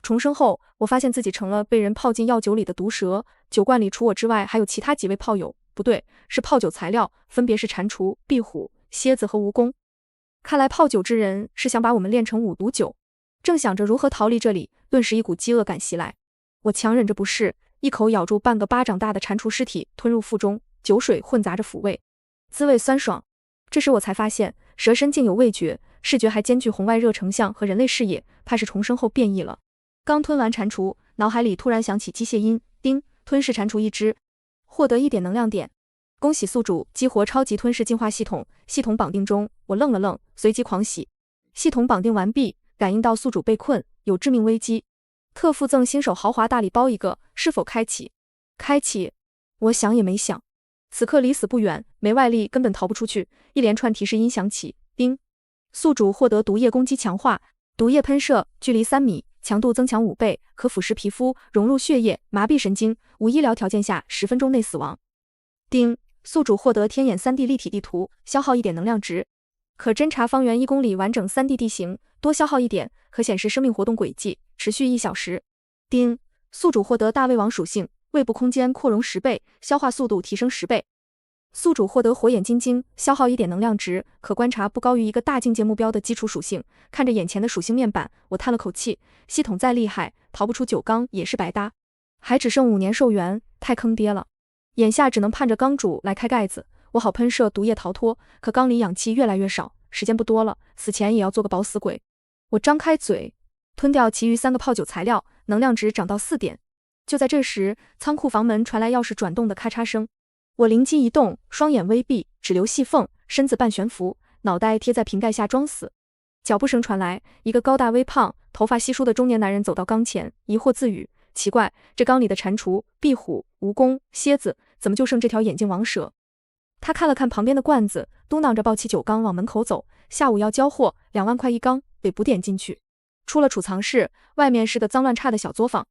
重生后，我发现自己成了被人泡进药酒里的毒蛇，酒罐里除我之外还有其他几位炮友，不对，是泡酒材料，分别是蟾蜍、壁虎、蝎子和蜈蚣。看来泡酒之人是想把我们炼成五毒酒。正想着如何逃离这里，顿时一股饥饿感袭来。我强忍着不适，一口咬住半个巴掌大的蟾蜍尸体，吞入腹中，酒水混杂着腐味，滋味酸爽。这时我才发现，蛇身竟有味觉，视觉还兼具红外热成像和人类视野，怕是重生后变异了。刚吞完蟾蜍，脑海里突然响起机械音，叮，吞噬蟾蜍一只，获得1点能量点。恭喜宿主激活超级吞噬进化系统，系统绑定中。我愣了愣，随即狂喜。系统绑定完毕，感应到宿主被困，有致命危机。特附赠新手豪华大礼包1个，是否开启？开启。我想也没想。此刻离死不远，没外力根本逃不出去。一连串提示音响起，叮，宿主获得毒液攻击强化，毒液喷射，距离3米。强度增强5倍，可腐蚀皮肤，融入血液，麻痹神经，无医疗条件下10分钟内死亡。丁，宿主获得天眼 3D 立体地图，消耗1点能量值，可侦查方圆1公里完整3D 地形，多消耗1点，可显示生命活动轨迹，持续1小时。丁，宿主获得大胃王属性，胃部空间扩容10倍，消化速度提升10倍。宿主获得火眼金睛，消耗1点能量值，可观察不高于一个大境界目标的基础属性。看着眼前的属性面板，我叹了口气，系统再厉害，逃不出酒缸也是白搭。还只剩5年寿元，太坑爹了。眼下只能盼着缸主来开盖子，我好喷射毒液逃脱，可缸里氧气越来越少，时间不多了，死前也要做个饱死鬼。我张开嘴，吞掉其余3个泡酒材料，能量值涨到4点。就在这时，仓库房门传来钥匙转动的咔嚓声。我灵机一动，双眼微闭，只留细缝，身子半悬浮，脑袋贴在瓶盖下装死。脚步声传来，一个高大微胖、头发稀疏的中年男人走到缸前，疑惑自语：奇怪，这缸里的蟾蜍、壁虎、蜈蚣、蝎子，怎么就剩这条眼镜王蛇？他看了看旁边的罐子，嘟囔着抱起酒缸往门口走。下午要交货，2万块1缸，得补点进去。出了储藏室，外面是个脏乱差的小作坊。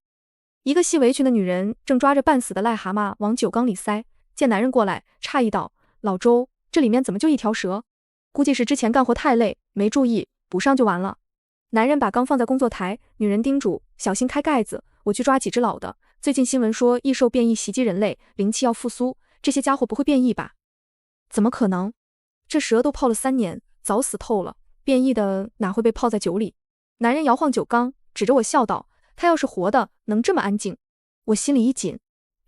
一个系围裙的女人正抓着半死的癞蛤蟆往酒缸里塞。见男人过来，诧异道：老周，这里面怎么就一条蛇？估计是之前干活太累，没注意，补上就完了。男人把缸放在工作台，女人叮嘱：小心开盖子，我去抓几只老的。最近新闻说异兽变异袭击人类，灵气要复苏，这些家伙不会变异吧？怎么可能？这蛇都泡了3年，早死透了，变异的哪会被泡在酒里？男人摇晃酒缸，指着我笑道：他要是活的，能这么安静？我心里一紧，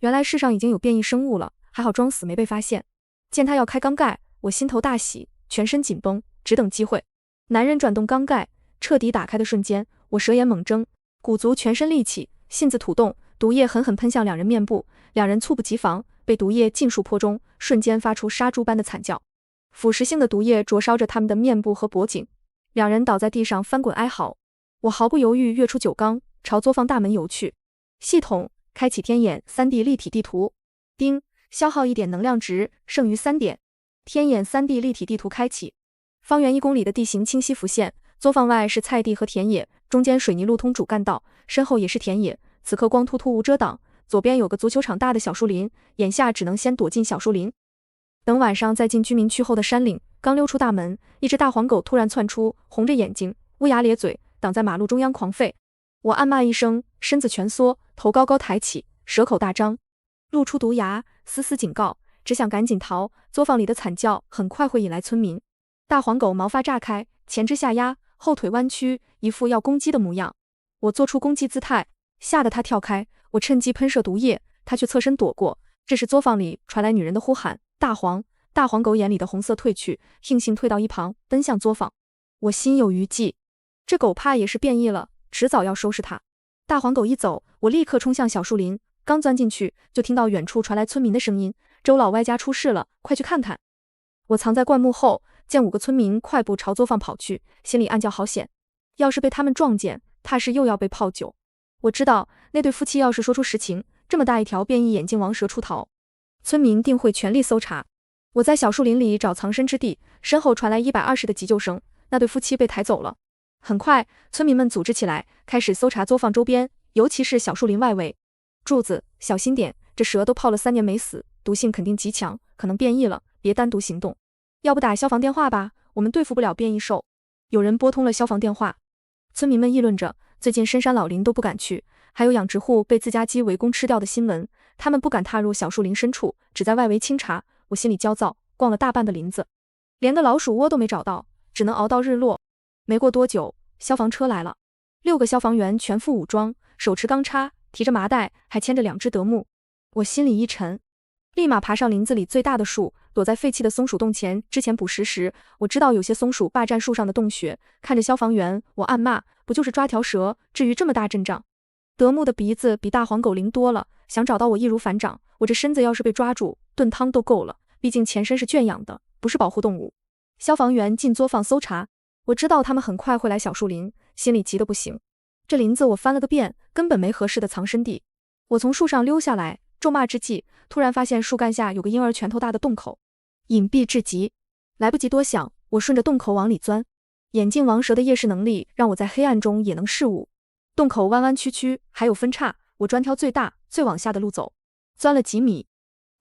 原来世上已经有变异生物了。还好装死没被发现。见他要开缸盖，我心头大喜，全身紧绷，只等机会。男人转动缸盖，彻底打开的瞬间，我蛇眼猛睁，鼓足全身力气，信子吐动，毒液狠狠喷向2人面部，2人猝不及防，被毒液尽数泼中，瞬间发出杀猪般的惨叫。腐蚀性的毒液灼烧着他们的面部和脖颈，2人倒在地上翻滚哀嚎。我毫不犹豫跃出酒缸，朝作坊大门游去。系统开启天眼 3D 立体地图。叮，消耗1点能量值，剩余3点。天眼 3D 立体地图开启，方圆1公里的地形清晰浮现。作坊外是菜地和田野，中间水泥路通主干道，身后也是田野。此刻光秃秃无遮挡，左边有个足球场大的小树林，眼下只能先躲进小树林，等晚上再进居民区后的山岭。刚溜出大门，一只大黄狗突然窜出，红着眼睛，龇牙咧嘴，挡在马路中央狂吠。我暗骂一声，身子蜷缩，头高高抬起，蛇口大张，露出毒牙，丝丝警告，只想赶紧逃。作坊里的惨叫很快会引来村民。大黄狗毛发炸开，前肢下压，后腿弯曲，一副要攻击的模样。我做出攻击姿态，吓得它跳开，我趁机喷射毒液，它却侧身躲过。这时作坊里传来女人的呼喊：大黄！大黄狗眼里的红色褪去，悻悻退到一旁，奔向作坊。我心有余悸，这狗怕也是变异了，迟早要收拾它。大黄狗一走，我立刻冲向小树林，刚钻进去，就听到远处传来村民的声音：周老歪家出事了，快去看看。我藏在灌木后，见5个村民快步朝作坊跑去，心里暗叫好险，要是被他们撞见，怕是又要被泡酒。我知道那对夫妻要是说出实情，这么大一条变异眼镜王蛇出逃，村民定会全力搜查。我在小树林里找藏身之地，身后传来120的急救声，那对夫妻被抬走了。很快，村民们组织起来，开始搜查作坊周边，尤其是小树林外围。柱子，小心点，这蛇都泡了3年没死，毒性肯定极强，可能变异了，别单独行动。要不打消防电话吧，我们对付不了变异兽。有人拨通了消防电话，村民们议论着，最近深山老林都不敢去，还有养殖户被自家鸡围攻吃掉的新闻，他们不敢踏入小树林深处，只在外围清查。我心里焦躁，逛了大半的林子，连个老鼠窝都没找到，只能熬到日落。没过多久，消防车来了，6个消防员全副武装，手持钢叉，提着麻袋，还牵着2只德牧。我心里一沉，立马爬上林子里最大的树，躲在废弃的松鼠洞前。之前捕食时，我知道有些松鼠霸占树上的洞穴，看着消防员，我暗骂，不就是抓条蛇，至于这么大阵仗？德牧的鼻子比大黄狗灵多了，想找到我易如反掌。我这身子要是被抓住，炖汤都够了，毕竟前身是圈养的，不是保护动物。消防员进作坊搜查，我知道他们很快会来小树林，心里急得不行。这林子我翻了个遍，根本没合适的藏身地。我从树上溜下来，咒骂之际，突然发现树干下有个婴儿拳头大的洞口，隐蔽至极。来不及多想，我顺着洞口往里钻。眼镜王蛇的夜视能力让我在黑暗中也能视物。洞口弯弯曲曲，还有分叉，我专挑最大、最往下的路走。钻了几米，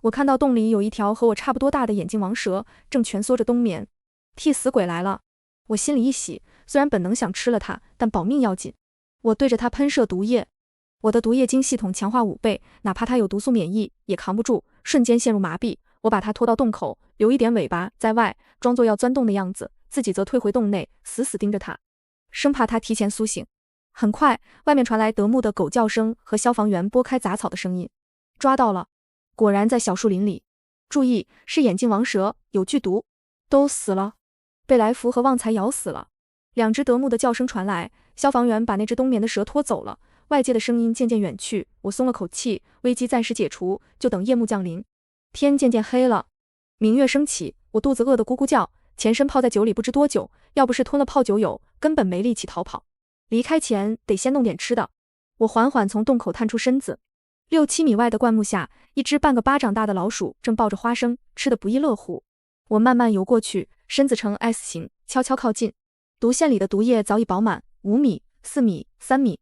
我看到洞里有一条和我差不多大的眼镜王蛇，正蜷缩着冬眠。替死鬼来了，我心里一喜，虽然本能想吃了它，但保命要紧。我对着它喷射毒液，我的毒液经系统强化5倍，哪怕它有毒素免疫也扛不住，瞬间陷入麻痹。我把它拖到洞口，留一点尾巴在外，装作要钻洞的样子，自己则退回洞内，死死盯着它，生怕它提前苏醒。很快，外面传来德牧的狗叫声和消防员拨开杂草的声音。抓到了，果然在小树林里。注意，是眼镜王蛇，有剧毒，都死了，被来福和旺财咬死了。2只德牧的叫声传来，消防员把那只冬眠的蛇拖走了，外界的声音渐渐远去，我松了口气，危机暂时解除，就等夜幕降临。天渐渐黑了，明月升起，我肚子饿得咕咕叫，前身泡在酒里不知多久，要不是吞了泡酒友，根本没力气逃跑。离开前得先弄点吃的。我缓缓从洞口探出身子，6、7米外的灌木下，一只半个巴掌大的老鼠正抱着花生，吃得不亦乐乎。我慢慢游过去，身子呈 S 型，悄悄靠近。毒腺里的毒液早已饱满，5米、4米、3米。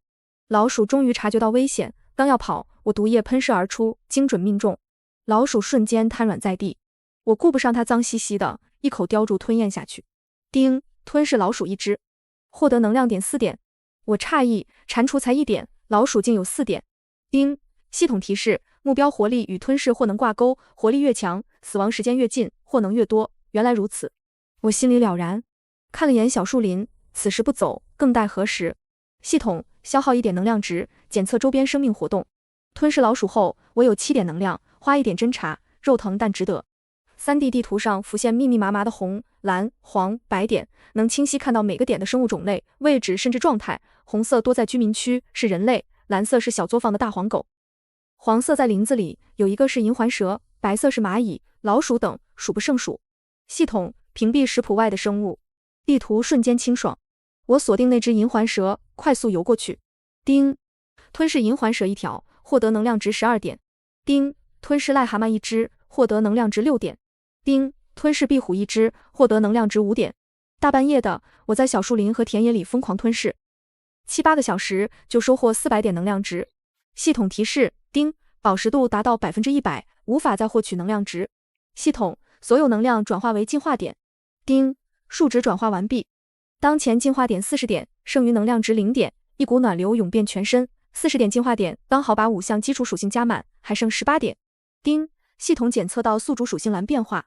老鼠终于察觉到危险，刚要跑，我毒液喷射而出，精准命中。老鼠瞬间瘫软在地，我顾不上它脏兮兮的，一口叼住吞咽下去。叮，吞噬老鼠1只，获得能量点4点。我诧异，蟾蜍才1点，老鼠竟有4点。叮，系统提示，目标活力与吞噬或能挂钩，活力越强，死亡时间越近，或能越多。原来如此，我心里了然。看了眼小树林，此时不走，更待何时？系统消耗1点能量值，检测周边生命活动。吞噬老鼠后，我有7点能量，花1点侦查，肉疼但值得。3D 地图上浮现密密麻麻的红、蓝、黄、白点，能清晰看到每个点的生物种类、位置甚至状态。红色多在居民区，是人类；蓝色是小作坊的大黄狗；黄色在林子里，有一个是银环蛇；白色是蚂蚁、老鼠等，数不胜数。系统屏蔽10谱外的生物。地图瞬间清爽，我锁定那只银环蛇，快速游过去。叮，吞噬银环蛇1条，获得能量值12点。叮，吞噬癞蛤蟆1只，获得能量值6点。叮，吞噬壁虎1只，获得能量值5点。大半夜的，我在小树林和田野里疯狂吞噬，7、8个小时就收获400点能量值。系统提示：叮，饱食度达到100%，无法再获取能量值。系统所有能量转化为进化点。叮，数值转化完毕。当前进化点40点，剩余能量值0点，一股暖流涌遍全身。40点进化点刚好把5项基础属性加满，还剩18点。叮，系统检测到宿主属性栏变化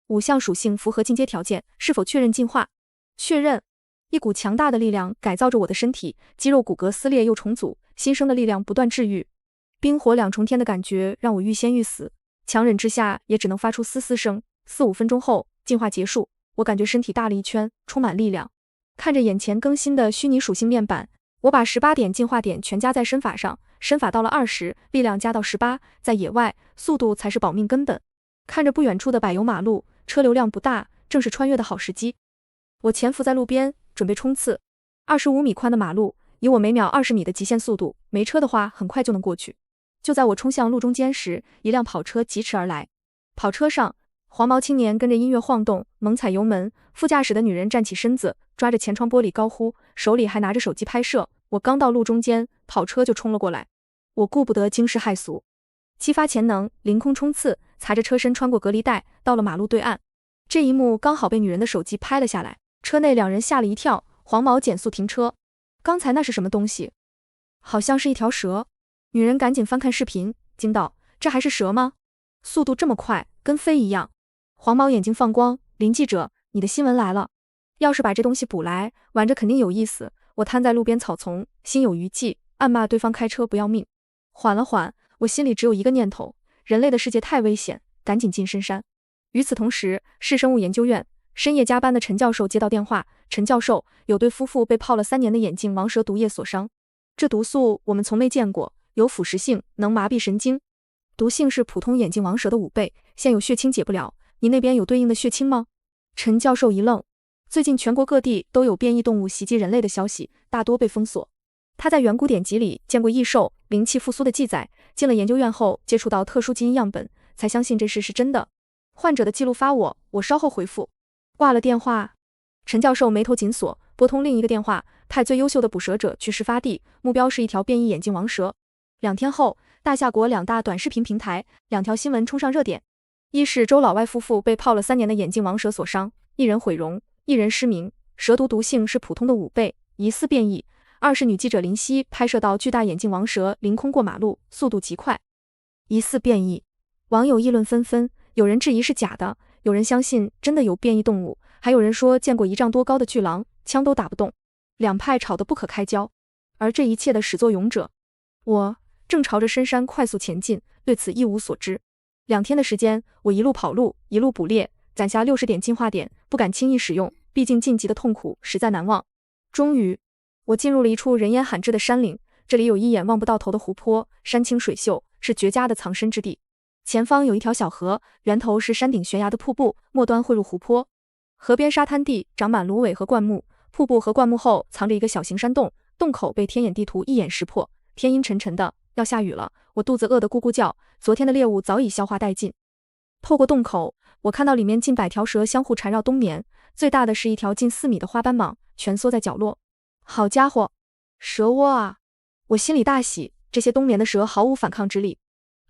，5项属性符合进阶条件，是否确认进化？确认。一股强大的力量改造着我的身体，肌肉骨骼撕裂又重组，新生的力量不断治愈。冰火2重天的感觉让我欲仙欲死，强忍之下也只能发出嘶嘶声。4、5分钟后，进化结束，我感觉身体大了一圈，充满力量。看着眼前更新的虚拟属性面板，我把18点进化点全加在身法上，身法到了20，力量加到18，在野外，速度才是保命根本。看着不远处的柏油马路，车流量不大，正是穿越的好时机。我潜伏在路边，准备冲刺。25米宽的马路，以我每秒20米的极限速度，没车的话很快就能过去。就在我冲向路中间时，一辆跑车疾驰而来。跑车上，黄毛青年跟着音乐晃动，猛踩油门，副驾驶的女人站起身子，抓着前窗玻璃高呼，手里还拿着手机拍摄。我刚到路中间，跑车就冲了过来。我顾不得惊世骇俗，激发潜能，凌空冲刺，擦着车身穿过隔离带，到了马路对岸。这一幕刚好被女人的手机拍了下来，车内2人吓了一跳，黄毛减速停车。刚才那是什么东西？好像是一条蛇。女人赶紧翻看视频，惊道：这还是蛇吗？速度这么快，跟飞一样。黄毛眼睛放光，林记者，你的新闻来了。要是把这东西捕来，玩着肯定有意思。我瘫在路边草丛，心有余悸，暗骂对方开车不要命。缓了缓，我心里只有一个念头，人类的世界太危险，赶紧进深山。与此同时，市生物研究院深夜加班的陈教授接到电话，陈教授，有对夫妇被泡了3年的眼镜王蛇毒液所伤。这毒素我们从没见过，有腐蚀性，能麻痹神经。毒性是普通眼镜王蛇的5倍，现有血清解不了，你那边有对应的血清吗？陈教授一愣，最近全国各地都有变异动物袭击人类的消息，大多被封锁。他在远古典籍里见过异兽灵气复苏的记载，进了研究院后接触到特殊基因样本，才相信这事是真的。患者的记录发我稍后回复。挂了电话，陈教授眉头紧锁，拨通另一个电话，派最优秀的捕蛇者去事发地，目标是一条变异眼镜王蛇。2天后，大夏国2大短视频平台2条新闻冲上热点。一是周老外夫妇被泡了3年的眼镜王蛇所伤，一人毁容，一人失明，蛇毒毒性是普通的5倍，疑似变异。2是女记者林夕拍摄到巨大眼镜王蛇凌空过马路，速度极快，疑似变异。网友议论纷纷，有人质疑是假的，有人相信真的有变异动物，还有人说见过1丈多高的巨狼，枪都打不动。两派吵得不可开交。而这一切的始作俑者，我正朝着深山快速前进，对此一无所知。2天的时间，我一路跑路，一路捕猎，攒下60点进化点，不敢轻易使用，毕竟晋级的痛苦实在难忘。终于，我进入了一处人烟罕至的山岭，这里有一眼望不到头的湖泊，山清水秀，是绝佳的藏身之地。前方有一条小河，源头是山顶悬崖的瀑布，末端汇入湖泊。河边沙滩地长满芦苇和灌木，瀑布和灌木后藏着一个小型山洞，洞口被天眼地图一眼识破。天阴沉沉的，要下雨了，我肚子饿得咕咕叫，昨天的猎物早已消化殆尽。透过洞口，我看到里面近100条蛇相互缠绕冬眠，最大的是一条近4米的花斑蟒，蜷缩在角落。好家伙，蛇窝啊！我心里大喜，这些冬眠的蛇毫无反抗之力，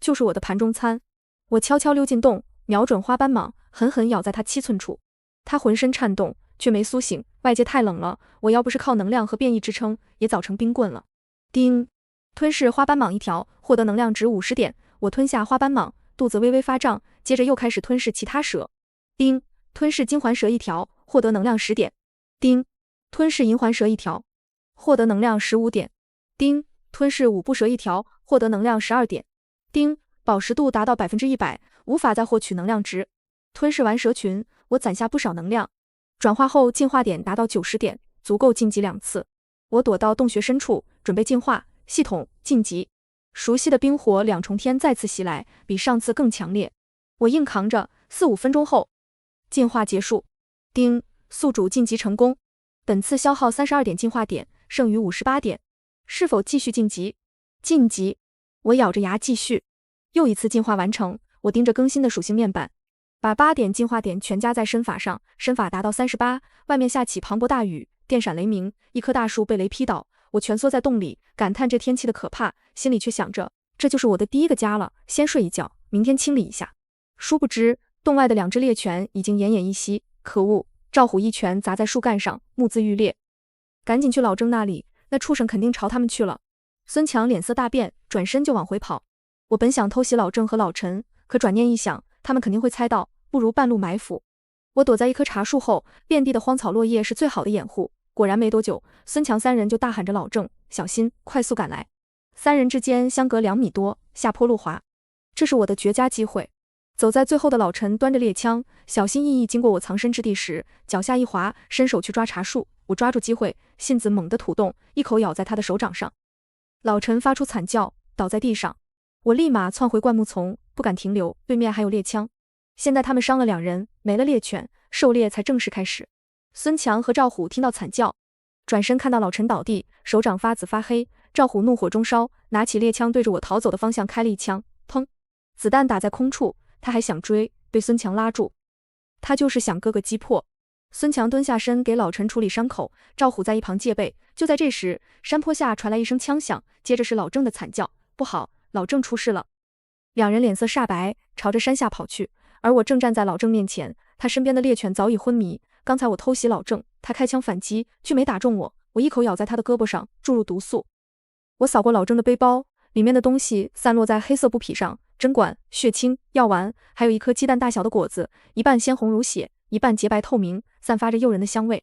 就是我的盘中餐。我悄悄溜进洞，瞄准花斑蟒，狠狠咬在它7寸处。它浑身颤动，却没苏醒，外界太冷了，我要不是靠能量和变异支撑，也早成冰棍了。叮，吞噬花斑蟒1条，获得能量值50点。我吞下花斑蟒，肚子微微发胀，接着又开始吞噬其他蛇。叮，吞噬金环蛇1条，获得能量10点。叮，吞噬银环蛇1条，获得能量15点。叮，吞噬5步蛇1条，获得能量12点。叮，饱食度达到100%，无法再获取能量值。吞噬完蛇群，我攒下不少能量，转化后进化点达到90点，足够晋级2次。我躲到洞穴深处，准备进化，系统晋级。熟悉的冰火2重天再次袭来，比上次更强烈。我硬扛着，4-5分钟后，进化结束。叮，宿主晋级成功。本次消耗32点进化点，剩余58点。是否继续晋级？晋级。我咬着牙继续。又一次进化完成，我盯着更新的属性面板，把8点进化点全加在身法上，身法达到38，外面下起磅礴大雨，电闪雷鸣，一棵大树被雷劈倒，我蜷缩在洞里，感叹这天气的可怕，心里却想着，这就是我的第一个家了，先睡一觉，明天清理一下。殊不知，洞外的2只猎犬已经奄奄一息，可恶，赵虎一拳砸在树干上，木自欲裂。赶紧去老郑那里，那畜生肯定朝他们去了。孙强脸色大变，转身就往回跑。我本想偷袭老郑和老陈，可转念一想，他们肯定会猜到，不如半路埋伏。我躲在一棵茶树后，遍地的荒草落叶是最好的掩护。果然没多久，孙强3人就大喊着老郑小心，快速赶来。3人之间相隔2米多，下坡路滑，这是我的绝佳机会。走在最后的老陈端着猎枪，小心翼翼经过我藏身之地时，脚下一滑，伸手去抓茶树，我抓住机会，信子猛地吐动，一口咬在他的手掌上。老陈发出惨叫，倒在地上。我立马窜回灌木丛，不敢停留，对面还有猎枪。现在他们伤了2人，没了猎犬，狩猎才正式开始。孙强和赵虎听到惨叫，转身看到老陈倒地，手掌发紫发黑，赵虎怒火中烧，拿起猎枪对着我逃走的方向开了一枪，砰，子弹打在空处，他还想追，被孙强拉住。他就是想割个击破。孙强蹲下身给老陈处理伤口，赵虎在一旁戒备。就在这时，山坡下传来一声枪响，接着是老郑的惨叫，不好，老郑出事了。2人脸色煞白，朝着山下跑去，而我正站在老郑面前，他身边的猎犬早已昏迷。刚才我偷袭老郑，他开枪反击，却没打中我，我一口咬在他的胳膊上，注入毒素。我扫过老郑的背包，里面的东西散落在黑色布匹上，针管、血清、药丸，还有一颗鸡蛋大小的果子，一半鲜红如血，一半洁白透明，散发着诱人的香味。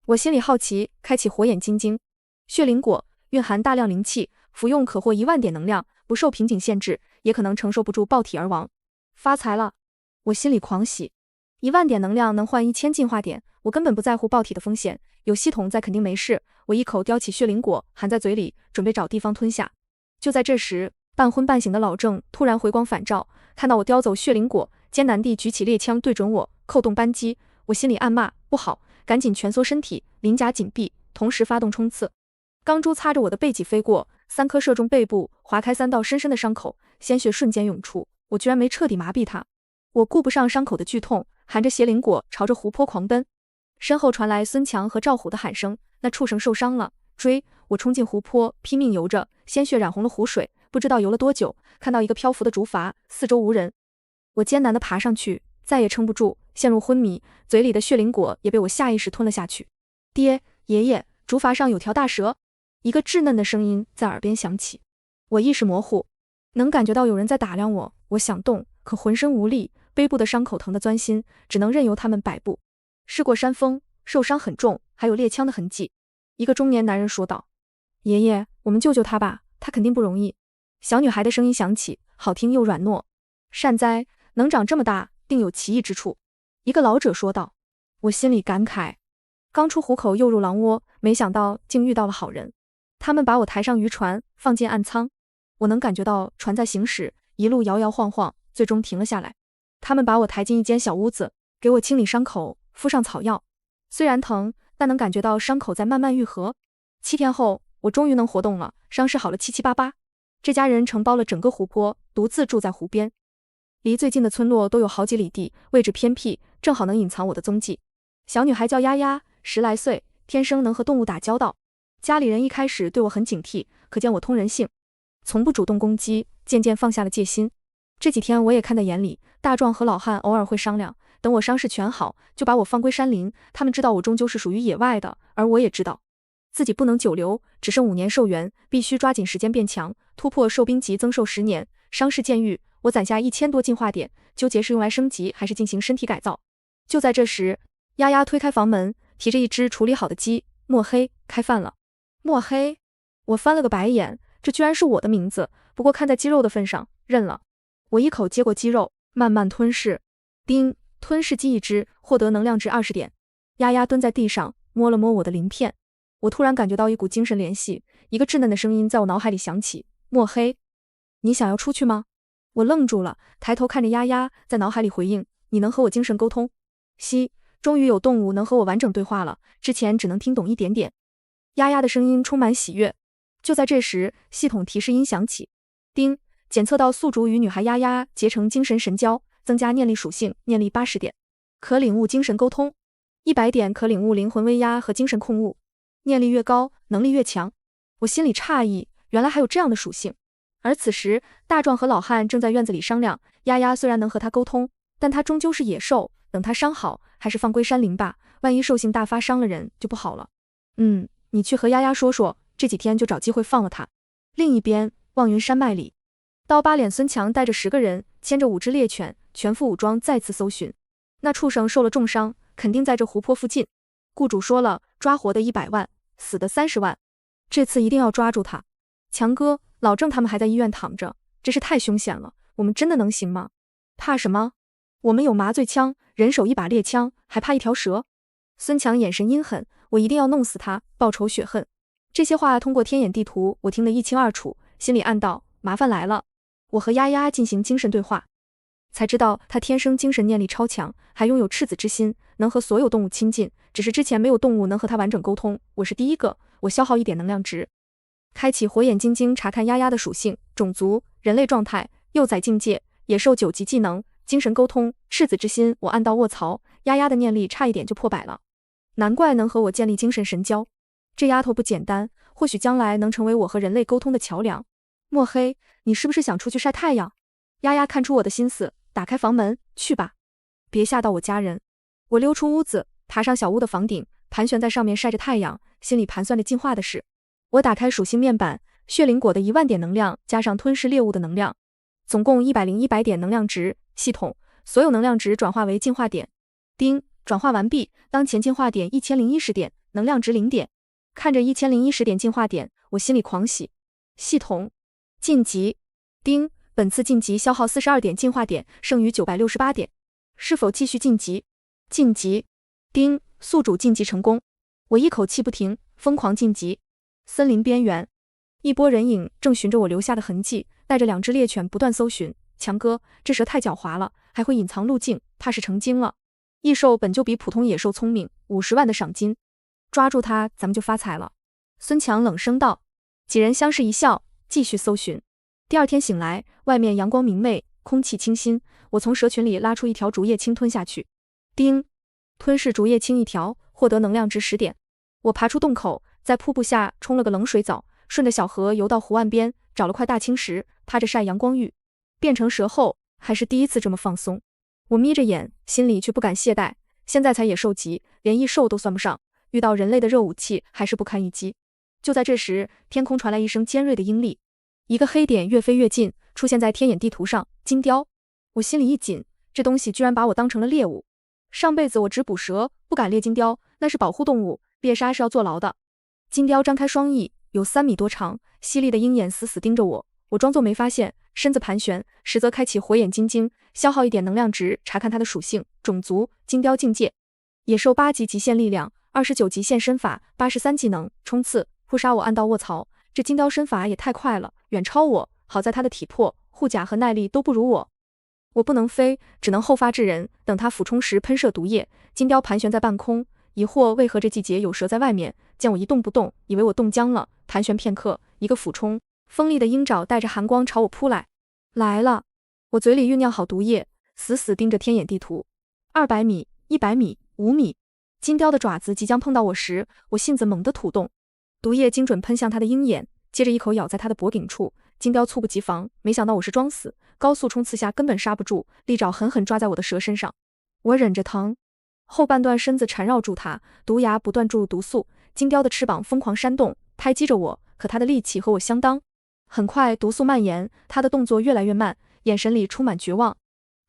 我心里好奇，开启火眼金睛。血灵果蕴含大量灵气，服用可获10000点能量，不受瓶颈限制，也可能承受不住爆体而亡。发财了！我心里狂喜。10000点能量能换1000进化点，我根本不在乎爆体的风险，有系统在肯定没事。我一口叼起血灵果，含在嘴里，准备找地方吞下。就在这时，半昏半醒的老郑突然回光返照，看到我叼走血灵果，艰难地举起猎枪对准我，扣动扳机。我心里暗骂不好，赶紧蜷缩身体，鳞甲紧闭，同时发动冲刺。钢珠擦着我的背脊飞过，3颗射中背部，划开3道深深的伤口，鲜血瞬间涌出。我居然没彻底麻痹他。我顾不上伤口的剧痛，含着血灵果朝着湖泊狂奔。身后传来孙强和赵虎的喊声，那畜生受伤了，追！我冲进湖泊，拼命游着，鲜血染红了湖水，不知道游了多久，看到一个漂浮的竹筏，四周无人。我艰难地爬上去，再也撑不住，陷入昏迷，嘴里的血灵果也被我下意识吞了下去。爹，爷爷，竹筏上有条大蛇。一个稚嫩的声音在耳边响起。我意识模糊，能感觉到有人在打量我。我想动，可浑身无力，背部的伤口疼得钻心，只能任由他们摆布。试过山峰，受伤很重，还有猎枪的痕迹。一个中年男人说道：爷爷，我们救救他吧，他肯定不容易。小女孩的声音响起，好听又软糯。善哉，能长这么大，定有奇异之处。一个老者说道。我心里感慨，刚出虎口又入狼窝，没想到竟遇到了好人。他们把我抬上渔船，放进暗舱。我能感觉到船在行驶，一路摇摇晃晃，最终停了下来。他们把我抬进一间小屋子，给我清理伤口，敷上草药。虽然疼，但能感觉到伤口在慢慢愈合。7天后，我终于能活动了，伤势好了七七八八。这家人承包了整个湖泊，独自住在湖边，离最近的村落都有好几里地，位置偏僻，正好能隐藏我的踪迹。小女孩叫丫丫，10来岁，天生能和动物打交道。家里人一开始对我很警惕，可见我通人性，从不主动攻击，渐渐放下了戒心。这几天我也看在眼里，大壮和老汉偶尔会商量，等我伤势全好，就把我放归山林。他们知道我终究是属于野外的，而我也知道自己不能久留，只剩5年寿元，必须抓紧时间变强，突破兽兵级增寿10年。伤势渐愈，我攒下1000多进化点，纠结是用来升级还是进行身体改造。就在这时，丫丫推开房门，提着一只处理好的鸡，墨黑，开饭了。墨黑，我翻了个白眼，这居然是我的名字，不过看在鸡肉的份上，认了。我一口接过鸡肉，慢慢吞噬。叮，吞噬鸡1只，获得能量值20点。丫丫蹲在地上，摸了摸我的鳞片。我突然感觉到一股精神联系，一个稚嫩的声音在我脑海里响起：墨黑，你想要出去吗？我愣住了，抬头看着丫丫，在脑海里回应：你能和我精神沟通。西，终于有动物能和我完整对话了，之前只能听懂一点点。丫丫的声音充满喜悦。就在这时，系统提示音响起，叮，检测到宿主与女孩丫丫结成精神神交，增加念力属性，念力80点，可领悟精神沟通；100点可领悟灵魂威压和精神控物，念力越高，能力越强。我心里诧异，原来还有这样的属性。而此时，大壮和老汉正在院子里商量，丫丫虽然能和他沟通，但他终究是野兽，等他伤好，还是放归山林吧，万一兽性大发伤了人就不好了。你去和丫丫说说，这几天就找机会放了他。另一边，望云山脉里，刀疤脸孙强带着10个人，牵着5只猎犬，全副武装再次搜寻。那畜生受了重伤，肯定在这湖泊附近。雇主说了，抓活的100万，死的30万，这次一定要抓住他。强哥，老郑他们还在医院躺着，真是太凶险了，我们真的能行吗？怕什么？我们有麻醉枪，人手1把猎枪，还怕一条蛇？孙强眼神阴狠，我一定要弄死他，报仇雪恨。这些话通过天眼地图我听得一清二楚，心里暗道，麻烦来了。我和丫丫进行精神对话，才知道他天生精神念力超强，还拥有赤子之心，能和所有动物亲近，只是之前没有动物能和他完整沟通，我是第一个。我消耗1点能量值，开启火眼金睛查看丫丫的属性，种族人类状态，幼崽境界，野兽9级技能，精神沟通，赤子之心。我暗道卧槽，丫丫的念力差一点就破100了，难怪能和我建立精神神交，这丫头不简单，或许将来能成为我和人类沟通的桥梁。墨黑，你是不是想出去晒太阳？丫丫看出我的心思，打开房门，去吧，别吓到我家人。我溜出屋子，爬上小屋的房顶，盘旋在上面晒着太阳，心里盘算着进化的事。我打开属性面板，血灵果的10000点能量加上吞噬猎物的能量，总共100点能量值。系统，所有能量值转化为进化点。丁，转化完毕，当前进化点1010点，能量值0点。看着1010点进化点，我心里狂喜。系统，晋级。丁，本次晋级消耗42点进化点，剩余968点，是否继续晋级？晋级。丁，宿主晋级成功。我一口气不停，疯狂晋级。森林边缘，一波人影正循着我留下的痕迹，带着2只猎犬不断搜寻。强哥，这蛇太狡猾了，还会隐藏路径，怕是成精了。异兽本就比普通野兽聪明，50万的赏金，抓住它咱们就发财了。孙强冷声道。几人相视一笑，继续搜寻。第二天醒来，外面阳光明媚，空气清新，我从蛇群里拉出一条竹叶青吞下去。丁，吞噬竹叶青1条，获得能量值10点。我爬出洞口，在瀑布下冲了个冷水澡，顺着小河游到湖岸边，找了块大青石，趴着晒阳光浴。变成蛇后，还是第一次这么放松。我眯着眼，心里却不敢懈怠。现在才野兽级，连异兽都算不上，遇到人类的热武器还是不堪一击。就在这时，天空传来一声尖锐的鹰唳，一个黑点越飞越近，出现在天眼地图上。金雕，我心里一紧，这东西居然把我当成了猎物。上辈子我只捕蛇，不敢猎金雕，那是保护动物，猎杀是要坐牢的。金雕张开双翼，有3米多长，犀利的鹰眼死死盯着我。我装作没发现，身子盘旋，实则开启火眼金睛，消耗1点能量值，查看它的属性。种族，金雕境界，野兽8级极限力量，29级现身法，83技能，冲刺，扑杀我按到卧槽。这金雕身法也太快了，远超我，好在它的体魄、护甲和耐力都不如我。我不能飞，只能后发制人，等它俯冲时喷射毒液。金雕盘旋在半空，疑惑为何这季节有蛇在外面，见我一动不动，以为我冻僵了，盘旋片刻，一个俯冲，锋利的鹰爪带着寒光朝我扑来。来了！我嘴里酝酿好毒液，死死盯着天眼地图。200米、100米、5米，金雕的爪子即将碰到我时，我性子猛地吐动，毒液精准喷向它的鹰眼，接着一口咬在它的脖颈处。金雕猝不及防，没想到我是装死，高速冲刺下根本刹不住，利爪狠狠抓在我的蛇身上。我忍着疼，后半段身子缠绕住它，毒牙不断注入毒素。金雕的翅膀疯狂扇动，拍击着我，可它的力气和我相当。很快毒素蔓延，它的动作越来越慢，眼神里充满绝望，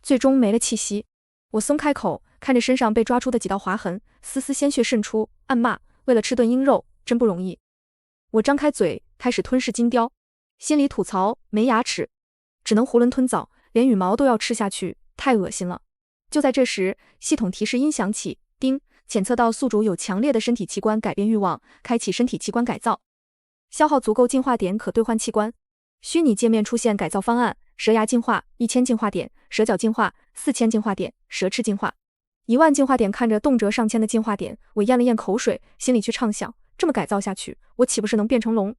最终没了气息。我松开口，看着身上被抓出的几道划痕，丝丝鲜血渗出，暗骂，为了吃顿鹰肉真不容易。我张开嘴开始吞噬金雕，心里吐槽没牙齿，只能囫囵吞枣，连羽毛都要吃下去，太恶心了。就在这时，系统提示音响起，叮，检测到宿主有强烈的身体器官改变欲望，开启身体器官改造，消耗足够进化点可兑换器官。虚拟界面出现改造方案，蛇牙进化1000进化点，蛇脚进化4000进化点，蛇翅进化10000进化点。看着动辄上千的进化点，我咽了咽口水，心里却畅想，这么改造下去，我岂不是能变成龙？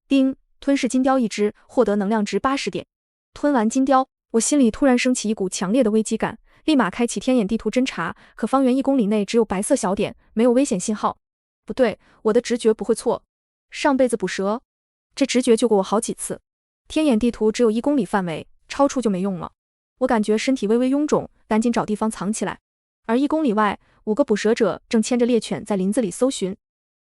叮，吞噬金雕1只，获得能量值80点。吞完金雕，我心里突然升起一股强烈的危机感，立马开启天眼地图侦查，可方圆1公里内只有白色小点，没有危险信号。不对，我的直觉不会错，上辈子捕蛇，这直觉救过我好几次。天眼地图只有1公里范围，超出就没用了。我感觉身体微微臃肿，赶紧找地方藏起来。而1公里外，5个捕蛇者正牵着猎犬在林子里搜寻。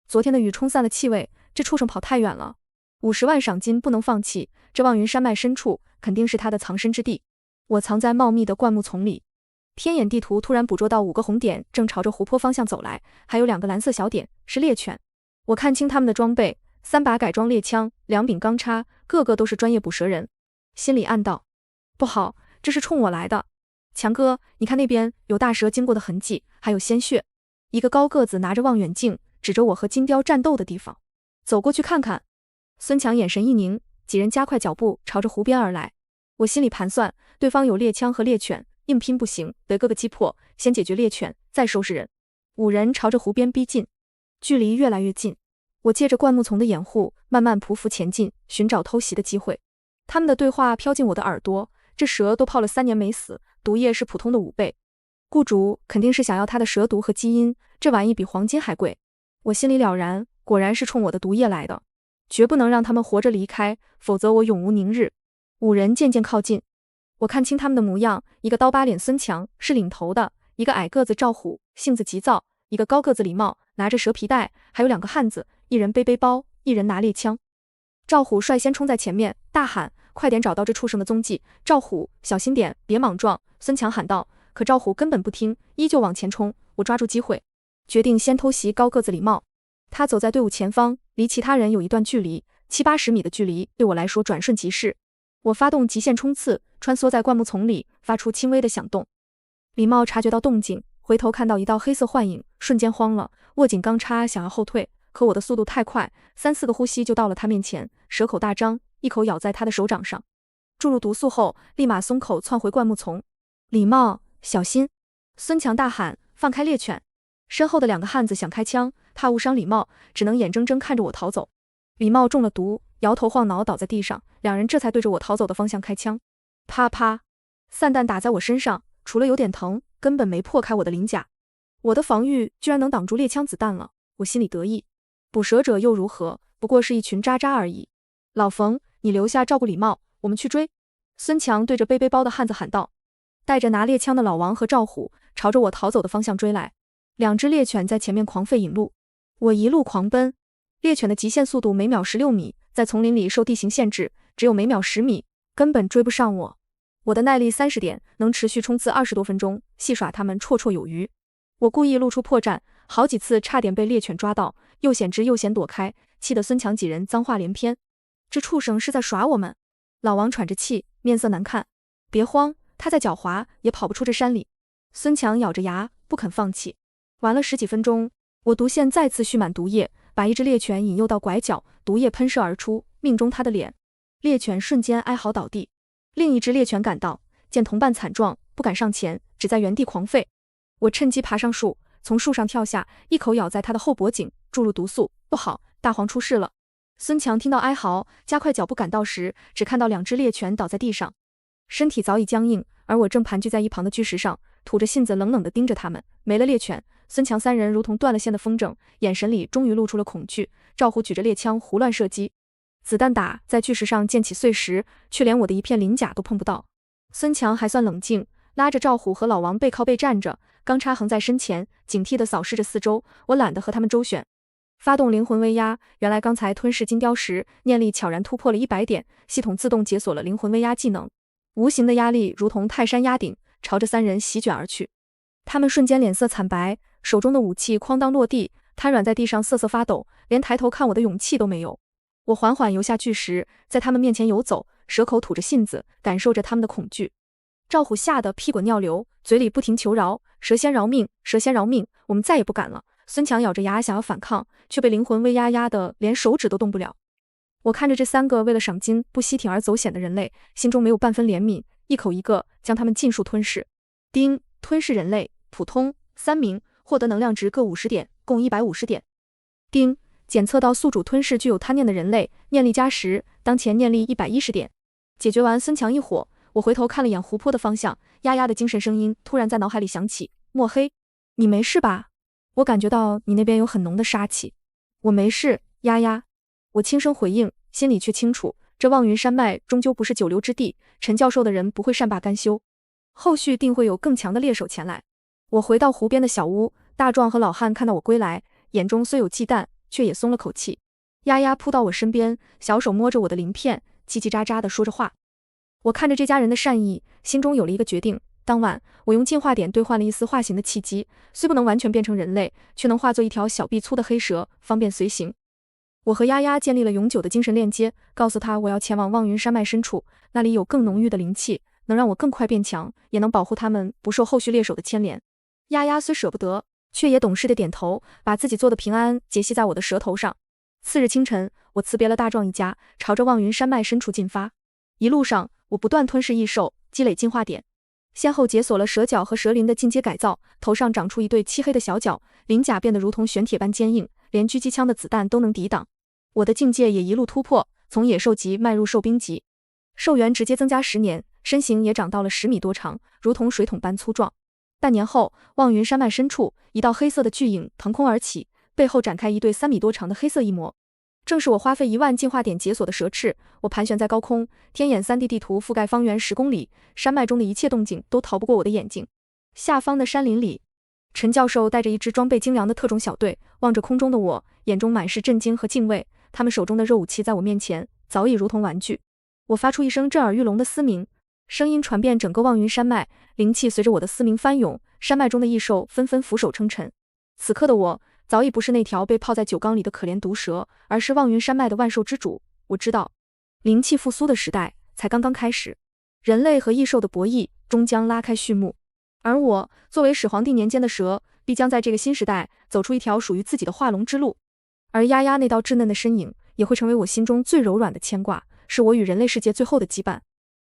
昨天的雨冲散了气味，这畜生跑太远了。50万赏金不能放弃，这望云山脉深处肯定是他的藏身之地。我藏在茂密的灌木丛里。天眼地图突然捕捉到5个红点正朝着湖泊方向走来，还有2个蓝色小点，是猎犬。我看清他们的装备，3把改装猎枪，2柄钢叉，个个都是专业捕蛇人。心里暗道，不好，这是冲我来的。强哥，你看那边有大蛇经过的痕迹，还有鲜血。一个高个子拿着望远镜指着我和金雕战斗的地方，走过去看看。孙强眼神一凝，几人加快脚步朝着湖边而来。我心里盘算，对方有猎枪和猎犬，硬拼不行，得个击破，先解决猎犬，再收拾人。5人朝着湖边逼近，距离越来越近。我借着灌木丛的掩护，慢慢匍匐前进，寻找偷袭的机会。他们的对话飘进我的耳朵，这蛇都泡了3年没死，毒液是普通的5倍。雇主肯定是想要它的蛇毒和基因，这玩意比黄金还贵。我心里了然，果然是冲我的毒液来的，绝不能让他们活着离开，否则我永无宁日。5人渐渐靠近，我看清他们的模样，一个刀疤脸孙强是领头的，一个矮个子赵虎性子急躁，一个高个子礼帽，拿着蛇皮袋，还有2个汉子，一人背背包，一人拿猎枪。赵虎率先冲在前面，大喊：“快点找到这畜生的踪迹！赵虎，小心点，别莽撞！”孙强喊道。可赵虎根本不听，依旧往前冲。我抓住机会，决定先偷袭高个子礼帽。他走在队伍前方，离其他人有一段距离，7、80米的距离对我来说转瞬即逝。我发动极限冲刺，穿梭在灌木丛里，发出轻微的响动。礼帽察觉到动静，回头看到一道黑色幻影，瞬间慌了，握紧钢叉想要后退，可我的速度太快，3、4个呼吸就到了他面前，蛇口大张，一口咬在他的手掌上。注入毒素后，立马松口窜回灌木丛。礼帽，小心！孙强大喊，放开猎犬！身后的2个汉子想开枪，怕误伤礼帽，只能眼睁睁看着我逃走。礼帽中了毒，摇头晃脑倒在地上，2人这才对着我逃走的方向开枪。啪啪，散弹打在我身上，除了有点疼，根本没破开我的鳞甲。我的防御居然能挡住猎枪子弹了，我心里得意。捕蛇者又如何，不过是一群渣渣而已。老冯，你留下照顾礼帽，我们去追。孙强对着背背包的汉子喊道。带着拿猎枪的老王和赵虎朝着我逃走的方向追来，2只猎犬在前面狂吠引路，我一路狂奔。猎犬的极限速度每秒16米，在丛林里受地形限制，只有每秒10米，根本追不上我。我的耐力30点，能持续冲刺20多分钟，戏耍他们绰绰有余。我故意露出破绽，好几次差点被猎犬抓到，又险之又险躲开，气得孙强几人脏话连篇。这畜生是在耍我们。老王喘着气，面色难看。别慌，他再狡猾也跑不出这山里。孙强咬着牙不肯放弃。玩了10几分钟，我毒线再次蓄满毒液，把一只猎犬引诱到拐角，毒液喷射而出，命中他的脸。猎犬瞬间哀嚎倒地。另一只猎犬赶到，见同伴惨状，不敢上前，只在原地狂吠。我趁机爬上树，从树上跳下，一口咬在他的后脖颈，注入毒素。不好，大黄出事了。孙强听到哀嚎，加快脚步赶到时，只看到2只猎犬倒在地上，身体早已僵硬，而我正盘踞在一旁的巨石上，吐着信子冷冷地盯着他们。没了猎犬，孙强3人如同断了线的风筝，眼神里终于露出了恐惧。赵虎举着猎枪胡乱射击，子弹打在巨石上溅起碎石，却连我的一片鳞甲都碰不到。孙强还算冷静，拉着赵虎和老王背靠背站着，钢叉横在身前，警惕地扫视着四周。我懒得和他们周旋，发动灵魂威压。原来刚才吞噬金雕时，念力悄然突破了100点，系统自动解锁了灵魂威压技能。无形的压力如同泰山压顶，朝着3人席卷而去。他们瞬间脸色惨白，手中的武器哐当落地，瘫软在地上瑟瑟发抖，连抬头看我的勇气都没有。我缓缓游下巨石，在他们面前游走，蛇口吐着信子，感受着他们的恐惧。赵虎吓得屁滚尿流，嘴里不停求饶：“蛇仙饶命，蛇仙饶命，我们再也不敢了。”孙强咬着牙想要反抗，却被灵魂威压压得连手指都动不了。我看着这3个为了赏金不惜铤而走险的人类，心中没有半分怜悯，一口一个将他们尽数吞噬。丁，吞噬人类，普通3名，获得能量值各50点，共150点。丁，检测到宿主吞噬具有贪念的人类，念力加10，当前念力110点。解决完孙强一伙，我回头看了眼湖泊的方向，丫丫的精神声音突然在脑海里响起：“墨黑，你没事吧？我感觉到你那边有很浓的杀气。”“我没事，丫丫。”我轻声回应，心里却清楚，这望云山脉终究不是久留之地，陈教授的人不会善罢甘休，后续定会有更强的猎手前来。我回到湖边的小屋，大壮和老汉看到我归来，眼中虽有忌惮，却也松了口气。丫丫扑到我身边，小手摸着我的鳞片，叽叽喳喳地说着话。我看着这家人的善意，心中有了一个决定。当晚，我用进化点兑换了一丝化形的契机，虽不能完全变成人类，却能化作一条小臂粗的黑蛇，方便随行。我和丫丫建立了永久的精神链接，告诉她我要前往望云山脉深处，那里有更浓郁的灵气，能让我更快变强，也能保护他们不受后续猎手的牵连。丫丫虽舍不得，却也懂事的点头，把自己做的平安结系在我的舌头上。次日清晨，我辞别了大壮一家，朝着望云山脉深处进发。一路上，我不断吞噬异兽，积累进化点，先后解锁了蛇角和蛇鳞的进阶改造，头上长出一对漆黑的小角，鳞甲变得如同玄铁般坚硬，连狙击枪的子弹都能抵挡。我的境界也一路突破，从野兽级迈入兽兵级，兽源直接增加10年，身形也长到了10米多长，如同水桶般粗壮。半年后，望云山脉深处，一道黑色的巨影腾空而起，背后展开一对3米多长的黑色翼魔，正是我花费1万进化点解锁的蛇翅。我盘旋在高空，天眼3D 地图覆盖方圆10公里，山脉中的一切动静都逃不过我的眼睛。下方的山林里，陈教授带着一支装备精良的特种小队，望着空中的我，眼中满是震惊和敬畏。他们手中的热武器在我面前早已如同玩具。我发出一声震耳欲聋的嘶鸣，声音传遍整个望云山脉，灵气随着我的嘶鸣翻涌，山脉中的异兽纷纷俯首称臣。此刻的我早已不是那条被泡在酒缸里的可怜毒蛇，而是望云山脉的万兽之主。我知道，灵气复苏的时代才刚刚开始，人类和异兽的博弈终将拉开序幕。而我作为始皇帝年间的蛇，必将在这个新时代走出一条属于自己的化龙之路。而丫丫那道稚嫩的身影，也会成为我心中最柔软的牵挂，是我与人类世界最后的羁绊。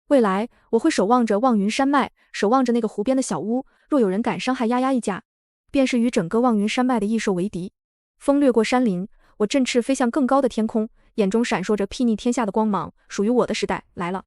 未来，我会守望着望云山脉，守望着那个湖边的小屋，若有人敢伤害丫丫一家，便是与整个望云山脉的异兽为敌。风掠过山林，我振翅飞向更高的天空，眼中闪烁着睥睨天下的光芒。属于我的时代来了。